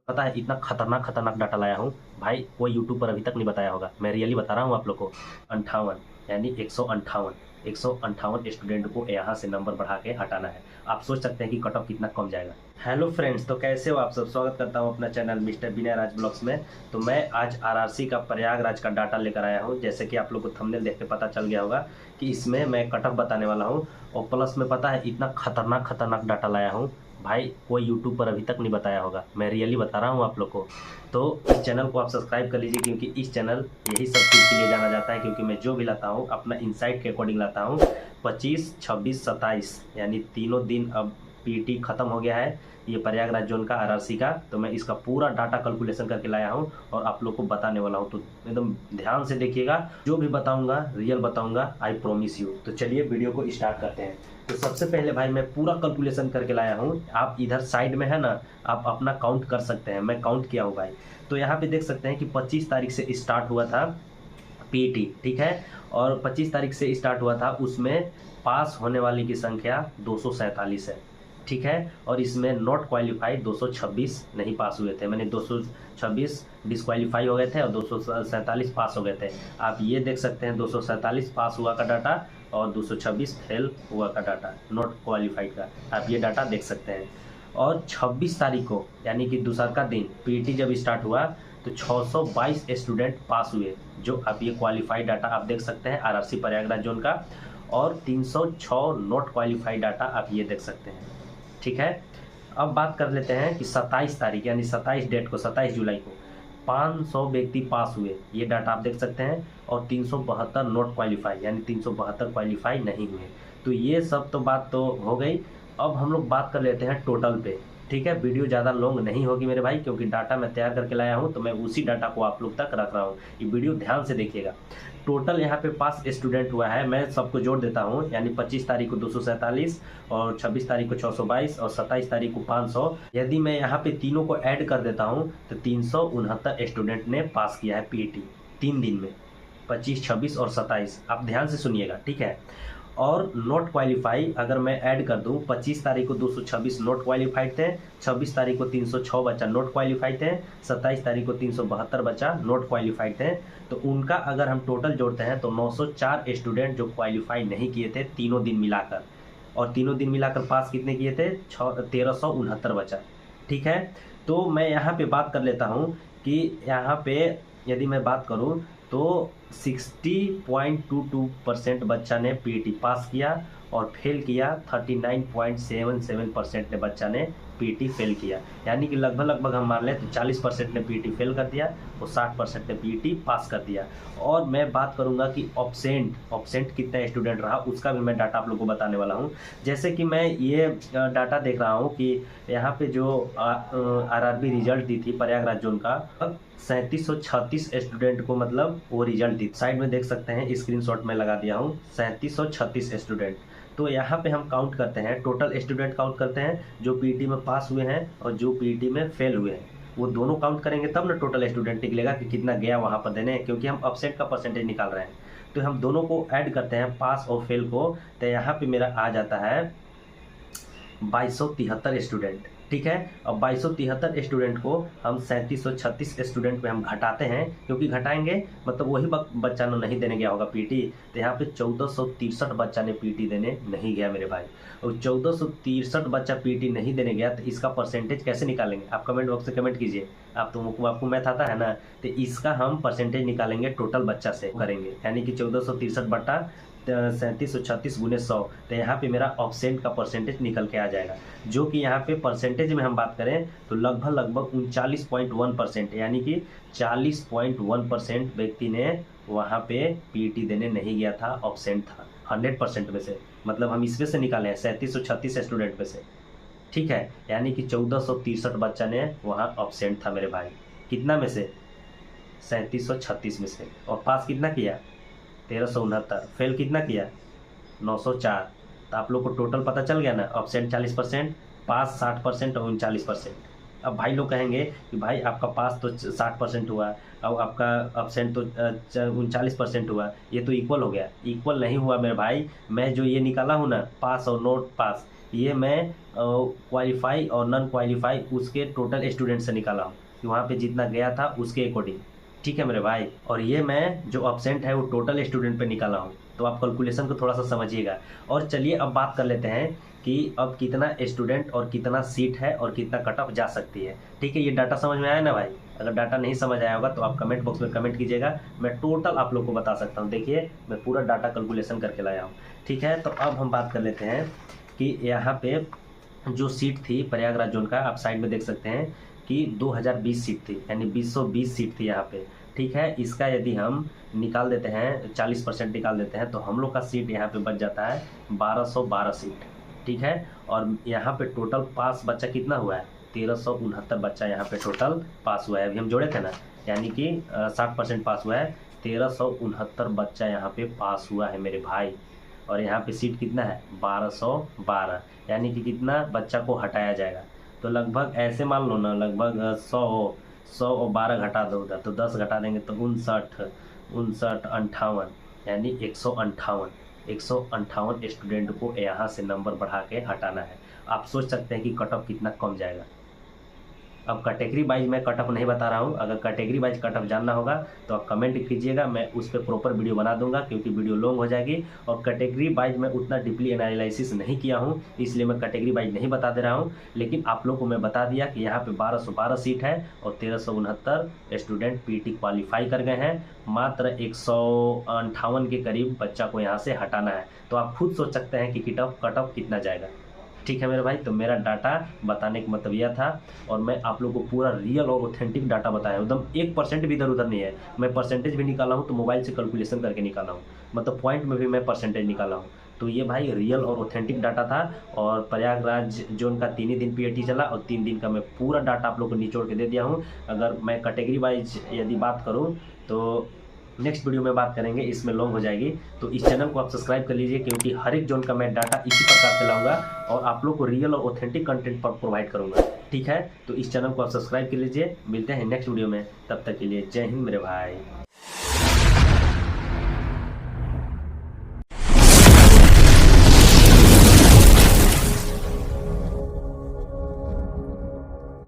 पता है इतना खतरनाक खतरनाक डाटा लाया हूँ भाई, कोई यूट्यूब पर अभी तक नहीं बताया होगा। मैं रियली बता रहा हूँ आप लोग को। 58 यानी 158 स्टूडेंट को यहाँ से नंबर बढ़ा के हटाना है। आप सोच सकते हैं कि कट ऑफ कितना कम जाएगा। हेलो फ्रेंड्स, तो कैसे हो आप सब। स्वागत करता हूँ अपना चैनल मिस्टर विनय राज ब्लॉग्स में। तो मैं आज आरआरसी का प्रयागराज का डाटा लेकर आया हूँ। जैसे कि आप लोग को थंबनेल देख के पता चल गया होगा कि इसमें मैं कट ऑफ बताने वाला हूँ। और प्लस में पता है इतना खतरनाक खतरनाक डाटा लाया हूँ भाई, कोई यूट्यूब पर अभी तक नहीं बताया होगा। मैं रियली बता रहा हूँ आप लोग को। तो इस चैनल को आप सब्सक्राइब कर लीजिए, क्योंकि इस चैनल यही सब चीज़ के लिए जाना जाता है। क्योंकि मैं जो भी लाता हूँ अपना इंसाइट के अकॉर्डिंग लाता हूँ। 25, 26, 27 यानी तीनों दिन अब पीटी खत्म हो गया है, ये प्रयागराज जोन का आरआरसी का। तो मैं इसका पूरा डाटा कैलकुलेशन करके लाया हूँ और आप लोग को बताने वाला हूँ। तो एकदम ध्यान से देखिएगा, जो भी बताऊंगा रियल बताऊंगा, आई प्रॉमिस यू। तो चलिए वीडियो को स्टार्ट करते हैं। तो सबसे पहले भाई मैं पूरा कैलकुलेशन करके लाया हूँ। आप इधर साइड में है ना, आप अपना काउंट कर सकते हैं। मैं काउंट किया हूँ भाई। तो यहाँ पे देख सकते हैं कि 25 तारीख से स्टार्ट हुआ था पीटी, ठीक है। और 25 तारीख से स्टार्ट हुआ था, उसमें पास होने वाली की संख्या 247 है, ठीक है। और इसमें नॉट क्वालिफाइड 226 नहीं पास हुए थे, मैंने 226 डिसक्वालीफाई हो गए थे और 247 पास हो गए थे। आप ये देख सकते हैं 247 पास हुआ का डाटा और 226 फेल हुआ का डाटा, नॉट क्वालिफाइड का। आप ये डाटा देख सकते हैं। और 26 तारीख को यानी कि दूसरा का दिन पीटी जब स्टार्ट हुआ तो 622 स्टूडेंट पास हुए, जो आप ये क्वालिफाइड डाटा आप देख सकते हैं आरआरसी प्रयागराज जोन का। और 306 नॉट क्वालिफाइड डाटा आप ये देख सकते हैं, ठीक है। अब बात कर लेते हैं कि 27 तारीख यानी 27 डेट को, 27 जुलाई को 500 व्यक्ति पास हुए, ये डाटा आप देख सकते हैं। और 372 नॉट क्वालिफाई यानी 372 क्वालिफाई नहीं हुए। तो ये सब तो बात तो हो गई। अब हम लोग बात कर लेते हैं टोटल पे, ठीक है। वीडियो ज़्यादा लॉन्ग नहीं होगी मेरे भाई, क्योंकि डाटा मैं तैयार करके लाया हूँ, तो मैं उसी डाटा को आप लोग तक रख रहा हूँ। ये वीडियो ध्यान से देखिएगा। टोटल यहाँ पे पास स्टूडेंट हुआ है, मैं सबको जोड़ देता हूँ। यानी 25 तारीख को 247 और 26 तारीख को 622 और 27 तारीख को 500। यदि मैं यहाँ पे तीनों को ऐड कर देता हूँ तो 369 स्टूडेंट ने पास किया है पीटी 3 दिन में, 25, 26 और 27। आप ध्यान से सुनिएगा, ठीक है। और नॉट क्वालिफाई अगर मैं ऐड कर दूं, 25 तारीख को 226 नॉट क्वालिफाइड थे, 26 तारीख को 306 बच्चा नॉट क्वालिफाइड थे, 27 तारीख को 372 बच्चा नॉट क्वालिफाइड थे। तो उनका अगर हम टोटल जोड़ते हैं तो 904 स्टूडेंट जो क्वालिफाई नहीं किए थे तीनों दिन मिलाकर। और तीनों दिन मिलाकर पास कितने किए थे, 1369 बच्चा, ठीक है। तो मैं यहाँ पे बात कर लेता हूँ कि यहाँ पे यदि मैं बात करूँ तो 60.22% बच्चा ने पीटी पास किया और फेल किया 39.77% ने बच्चा ने पीटी फेल किया। यानी कि लगभग लगभग हम मान लें तो 40% ने पीटी फेल कर दिया और 60% ने पीटी पास कर दिया। और मैं बात करूंगा कि ऑब्सेंट कितना स्टूडेंट रहा, उसका भी मैं डाटा आप लोगों को बताने वाला हूं। जैसे कि मैं ये डाटा देख रहा हूं कि यहाँ पे जो आरआरबी रिजल्ट दी थी प्रयागराज जोन का, 3736 स्टूडेंट को मतलब वो रिजल्ट दी। साइड में देख सकते हैं, स्क्रीनशॉट में लगा दिया हूँ, 3736 स्टूडेंट। तो यहाँ पे हम काउंट करते हैं, टोटल स्टूडेंट काउंट करते हैं जो पीटी में पास हुए हैं और जो पीटी में फेल हुए हैं। वो दोनों काउंट करेंगे तब ना टोटल स्टूडेंट निकलेगा कि कितना गया वहाँ पर देने, क्योंकि हम अपसेट का परसेंटेज निकाल रहे हैं। तो हम दोनों को ऐड करते हैं, पास और फेल को। तो यहाँ पे मेरा आ जाता है 2273 स्टूडेंट, ठीक है। अब 2273 स्टूडेंट को हम 3736 स्टूडेंट पे हम घटाते हैं, क्योंकि घटाएंगे मतलब वही बच्चा नहीं देने गया होगा पीटी। तो यहाँ पे 1463 बच्चा ने पीटी देने नहीं गया मेरे भाई। और 1463 बच्चा पीटी नहीं देने गया, तो इसका परसेंटेज कैसे निकालेंगे आप कमेंट बॉक्स से कमेंट कीजिए। आपको मैथ आता है ना, तो इसका हम परसेंटेज निकालेंगे टोटल बच्चा से करेंगे। यानी कि 1463 बट्टा 3736 गुने 100। तो यहाँ पे मेरा ऑब्सेंट का परसेंटेज निकल के आ जाएगा, जो कि यहाँ पे परसेंटेज में हम बात करें तो लगभग लगभग 39.1%, यानी कि 40.1% व्यक्ति ने वहाँ पे पीटी देने नहीं गया था, ऑब्सेंट था 100% में से। मतलब हम इसमें से निकाले हैं 3736 स्टूडेंट में से, ठीक है। यानी कि 1463 बच्चा ने वहाँ ऑब्सेंट था मेरे भाई। कितना में से, 3736 में से। और पास कितना किया, 1369। फेल कितना किया, 904। तो आप लोग को टोटल पता चल गया ना, ऑब्सेंट 40%, पास 60% और 39%। अब भाई लोग कहेंगे कि भाई आपका पास तो 60% हुआ और आपका ऑब्सेंट तो 39% हुआ, ये तो इक्वल हो गया। इक्वल नहीं हुआ मेरे भाई। मैं जो ये निकाला हूँ ना, पास और नोट पास, ये मैं क्वालिफाई और नॉन क्वालिफाई उसके टोटल स्टूडेंट से निकाला हूँ कि वहाँ पे जितना गया था उसके अकॉर्डिंग। ठीक है मेरे भाई, और ये मैं जो अपसेंट है वो टोटल स्टूडेंट पे निकाला हूँ। तो आप कैलकुलेशन को थोड़ा सा समझिएगा। और चलिए अब बात कर लेते हैं कि अब कितना स्टूडेंट और कितना सीट है और कितना कट ऑफ जा सकती है। ठीक है, ये डाटा समझ में आया ना भाई? अगर डाटा नहीं समझ आया होगा तो आप कमेंट बॉक्स में कमेंट कीजिएगा, मैं टोटल आप लोग को बता सकता हूँ। देखिए मैं पूरा डाटा कैलकुलेशन करके लाया हूँ। ठीक है, तो अब हम बात कर लेते हैं कि यहाँ पे जो सीट थी प्रयागराज जोन का, आप साइड में देख सकते हैं कि 2020 सीट थी, यानी 2020 सीट थी यहाँ पे। ठीक है, इसका यदि हम निकाल देते हैं 40% निकाल देते हैं तो हम लोग का सीट यहाँ पे बच जाता है 1212 सीट। ठीक है, और यहाँ पे टोटल पास बच्चा कितना हुआ है? 1369 बच्चा यहाँ पे टोटल पास हुआ है। अभी हम जोड़े थे ना, यानी कि 60% पास हुआ है। 1369 बच्चा यहाँ पे पास हुआ है मेरे भाई। और यहाँ पे सीट कितना है? 1212, यानी कि कितना बच्चा को हटाया जाएगा? तो लगभग ऐसे मान लो ना, लगभग 100 और 12 घटा दो उधर, तो 10 घटा देंगे तो 59 58, यानी 158 स्टूडेंट को यहाँ से नंबर बढ़ा के हटाना है। आप सोच सकते हैं कि कट ऑफ कितना कम जाएगा। अब कैटेगरी वाइज मैं कट ऑफ नहीं बता रहा हूँ, अगर कैटेगरी वाइज कट ऑफ जानना होगा तो आप कमेंट कीजिएगा, मैं उस पर प्रॉपर वीडियो बना दूंगा, क्योंकि वीडियो लॉन्ग हो जाएगी। और कैटेगरी वाइज मैं उतना डीपली एनालिसिस नहीं किया हूँ, इसलिए मैं कैटेगरी वाइज नहीं बता दे रहा हूँ। लेकिन आप लोग को मैं बता दिया कि यहाँ पे 1212 सीट है और 1369 स्टूडेंट पीटी क्वालिफाई कर गए हैं। मात्र 158 के करीब बच्चा को यहाँ से हटाना है। तो आप खुद सोच सकते हैं कि कट ऑफ कितना जाएगा। ठीक है मेरे भाई, तो मेरा डाटा बताने का मतलब यह था, और मैं आप लोगों को पूरा रियल और ऑथेंटिक डाटा बताया हूँ। एकदम 1% भी इधर उधर नहीं है। मैं परसेंटेज भी निकाला हूँ तो मोबाइल से कैलकुलेशन करके निकाला हूँ, मतलब पॉइंट में भी मैं परसेंटेज निकाला हूँ। तो ये भाई रियल और ऑथेंटिक डाटा था। और प्रयागराज जोन का 3 ही दिन पीएटी चला और 3 दिन का मैं पूरा डाटा आप लोग को निचोड़ के दे दिया हूँ। अगर मैं कैटेगरी वाइज यदि बात करूँ तो नेक्स्ट वीडियो में बात करेंगे, इसमें लॉन्ग हो जाएगी। तो इस चैनल को आप सब्सक्राइब कर लीजिए, क्योंकि हर एक जोन का मैं डाटा इसी प्रकार से लाऊंगा और आप लोग को रियल और ऑथेंटिक कंटेंट पर प्रोवाइड करूंगा। ठीक है, तो इस चैनल को आप सब्सक्राइब कर लीजिए। मिलते हैं नेक्स्ट वीडियो में, तब तक के लिए जय हिंद मेरे भाई।